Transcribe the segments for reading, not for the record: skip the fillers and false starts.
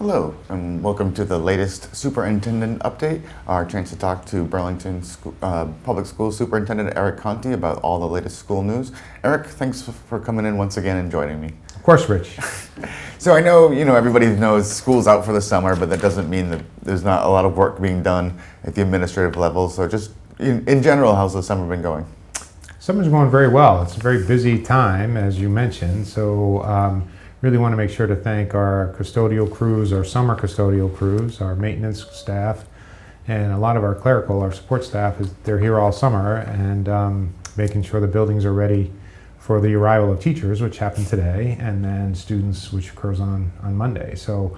Hello, and welcome to the latest Superintendent update, our chance to talk to Burlington Public Schools Superintendent Eric Conti about all the latest school news. Eric, thanks for coming in once again and joining me. Of course, Rich. So I know, everybody knows school's out for the summer, but that doesn't mean that there's not a lot of work being done at the administrative level. So just in general, how's the summer been going? Summer's going very well. It's a very busy time, as you mentioned. So really want to make sure to thank our custodial crews, our summer custodial crews, our maintenance staff, and a lot of our clerical, our support staff. They're here all summer and making sure the buildings are ready for the arrival of teachers, which happened today, and then students, which occurs on Monday. So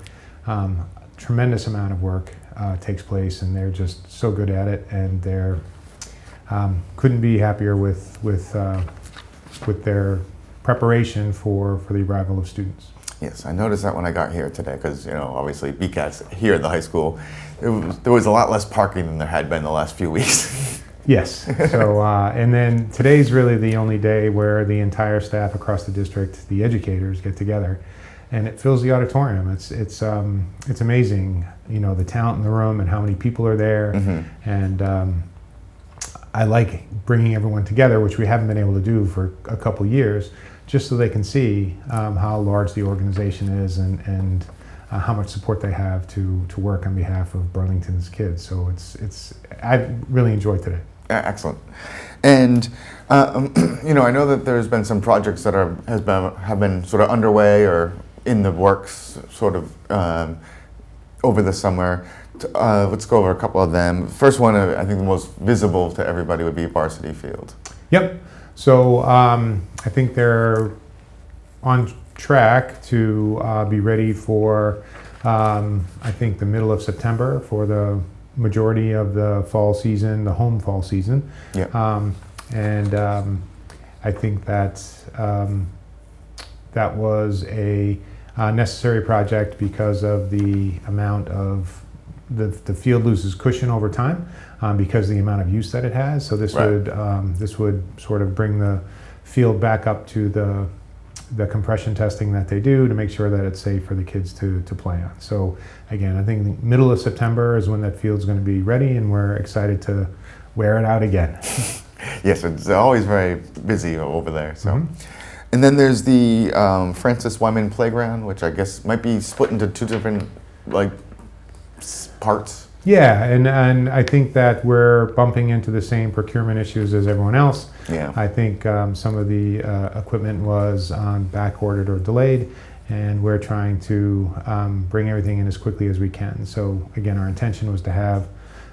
tremendous amount of work takes place, and they're just so good at it, and they're couldn't be happier with their preparation for the arrival of students. Yes, I noticed that when I got here today, because obviously BCAT's here at the high school. There was a lot less parking than there had been the last few weeks. Yes. So and then today's really the only day where the entire staff across the district, the educators, get together, and it fills the auditorium. It's amazing, the talent in the room and how many people are there, and I like bringing everyone together, which we haven't been able to do for a couple years, just so they can see how large the organization is and how much support they have to work on behalf of Burlington's kids. So I really enjoyed today. Excellent. And I know that there's been some projects that have been sort of underway or in the works sort of over the summer. Let's go over a couple of them. First one, I think the most visible to everybody would be Varsity Field. Yep. So I think they're on track to be ready for, I think, the middle of September for the majority of the fall season, the home fall season. Yep. I think that was a necessary project because of the amount of the field loses cushion over time because of the amount of use that it has. So this would sort of bring the field back up to the compression testing that they do to make sure that it's safe for the kids to play on. So again, I think the middle of September is when that field's going to be ready, and we're excited to wear it out again. Yes, it's always very busy over there. So. And then there's the Francis Wyman Playground, which I guess might be split into two different parts. Yeah, and I think that we're bumping into the same procurement issues as everyone else. Yeah. I think some of the equipment was back ordered or delayed, and we're trying to bring everything in as quickly as we can. So again, our intention was to have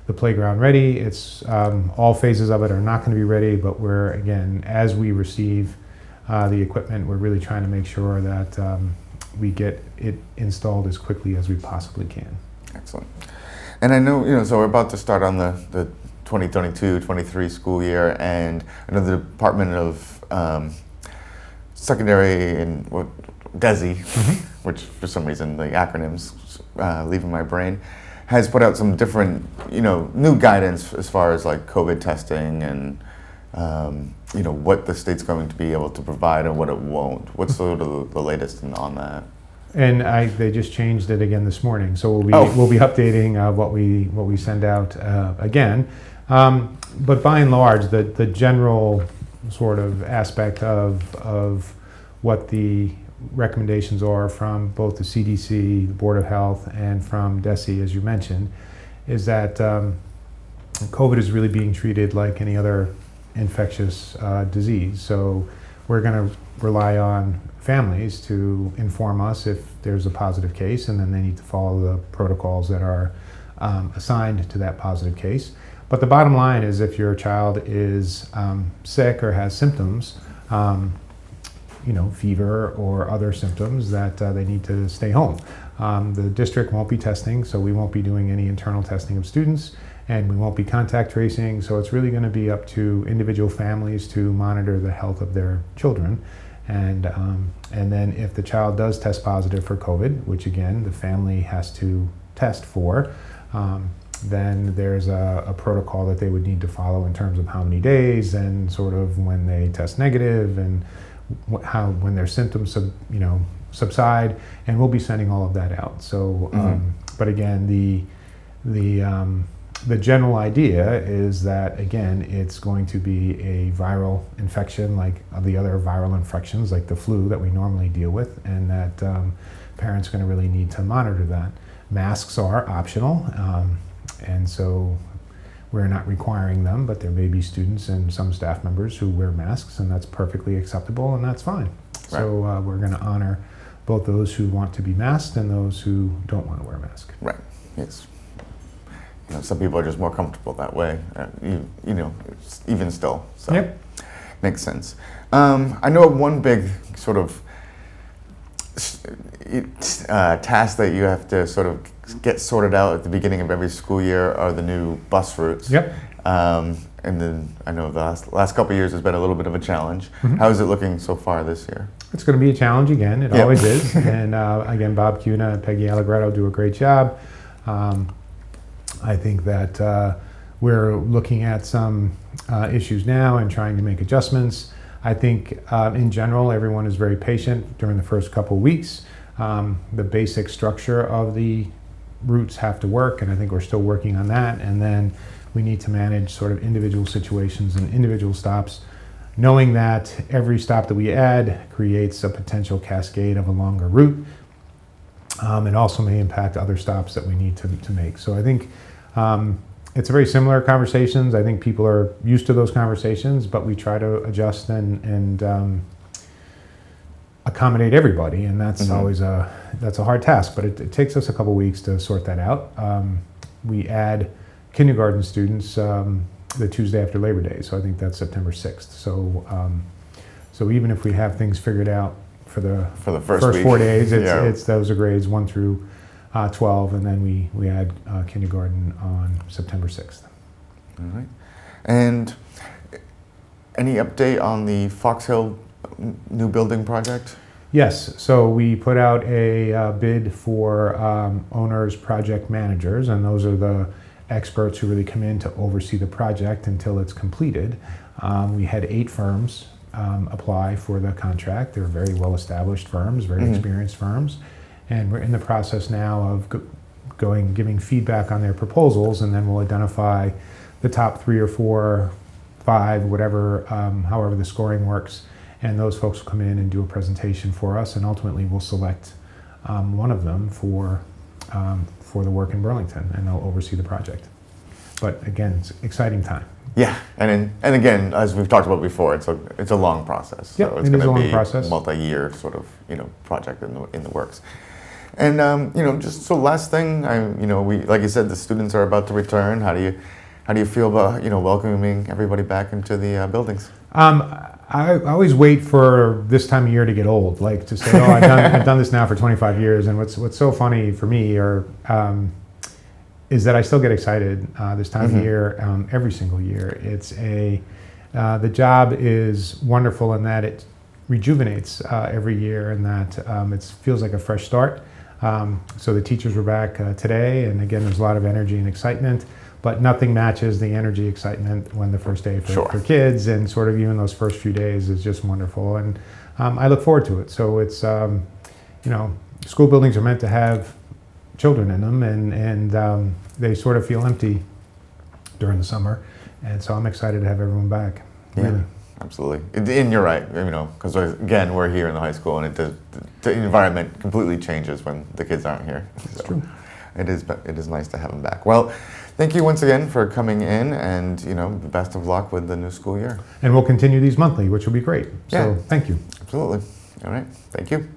the playground ready. It's all phases of it are not going to be ready, but we're, again, as we receive the equipment, we're really trying to make sure that we get it installed as quickly as we possibly can. Excellent. And I know, so we're about to start on the 2022-23 school year, and I know the Department of Secondary and DESI, which for some reason the acronyms leaving my brain, has put out some different, new guidance as far as like COVID testing and what the state's going to be able to provide and what it won't. What's sort of the latest on that? And they just changed it again this morning, so we'll be updating what we send out again. But by and large, the general sort of aspect of what the recommendations are from both the CDC, the Board of Health, and from DESI, as you mentioned, is that COVID is really being treated like any other infectious disease. So we're going to rely on families to inform us if there's a positive case, and then they need to follow the protocols that are assigned to that positive case. But the bottom line is, if your child is sick or has symptoms, fever or other symptoms, that they need to stay home. The district won't be testing, so we won't be doing any internal testing of students, and we won't be contact tracing, so it's really going to be up to individual families to monitor the health of their children. And then if the child does test positive for COVID, which again the family has to test for, then there's a protocol that they would need to follow in terms of how many days and sort of when they test negative and when their symptoms subside, and we'll be sending all of that out. So, but again, the general idea is that, again, it's going to be a viral infection like the other viral infections, like the flu that we normally deal with, and that parents are going to really need to monitor that. Masks are optional, and so we're not requiring them, but there may be students and some staff members who wear masks, and that's perfectly acceptable, and that's fine. Right. So we're going to honor both those who want to be masked and those who don't want to wear a mask. Right. Yes. You know, some people are just more comfortable that way, you know, even still. So yep. Makes sense. I know one big sort of task that you have to sort of get sorted out at the beginning of every school year are the new bus routes. Yep. And then I know the last couple of years has been a little bit of a challenge. How is it looking so far this year? It's going to be a challenge again. It always is. And again, Bob Cuna and Peggy Allegretto do a great job. I think that we're looking at some issues now and trying to make adjustments. I think in general, everyone is very patient during the first couple weeks. The basic structure of the routes have to work, and I think we're still working on that. And then we need to manage sort of individual situations and individual stops, knowing that every stop that we add creates a potential cascade of a longer route. It also may impact other stops that we need to make. So I think it's a very similar conversations. I think people are used to those conversations, but we try to adjust and accommodate everybody, and that's always that's a hard task. But it takes us a couple weeks to sort that out. We add kindergarten students the Tuesday after Labor Day, so I think that's September 6th. So even if we have things figured out for the first 4 days, it's those are grades 1 through 12, and then we add kindergarten on September 6th. All right. And any update on the Fox Hill new building project? Yes. So we put out a bid for owners, project managers, and those are the experts who really come in to oversee the project until it's completed. We had 8 firms apply for the contract. They're very well-established firms, very experienced firms. And we're in the process now of giving feedback on their proposals, and then we'll identify the top 3 or 4, 5, whatever, however the scoring works. And those folks will come in and do a presentation for us, and ultimately we'll select one of them for the work in Burlington, and they'll oversee the project. But again, it's an exciting time. Yeah, and again, as we've talked about before, it's a long process. So it's going to be a multi-year sort of project in the works. And just so last thing, we like you said, the students are about to return. How do you feel about welcoming everybody back into the buildings? I always wait for this time of year to get old, like to say, oh, I've done this now for 25 years. And what's so funny for me is that I still get excited this time of year, every single year. The job is wonderful in that it rejuvenates every year, and that it feels like a fresh start. So the teachers were back today, and again, there's a lot of energy and excitement, but nothing matches the energy, excitement when the first day for kids, and sort of even those first few days is just wonderful. And I look forward to it. So it's, school buildings are meant to have children in them, and they sort of feel empty during the summer. And so I'm excited to have everyone back. Yeah. Really. Absolutely, and you're right. Because again, we're here in the high school, and the environment completely changes when the kids aren't here. That's true. It is nice to have them back. Well, thank you once again for coming in, and the best of luck with the new school year. And we'll continue these monthly, which will be great. So thank you. Absolutely. All right. Thank you.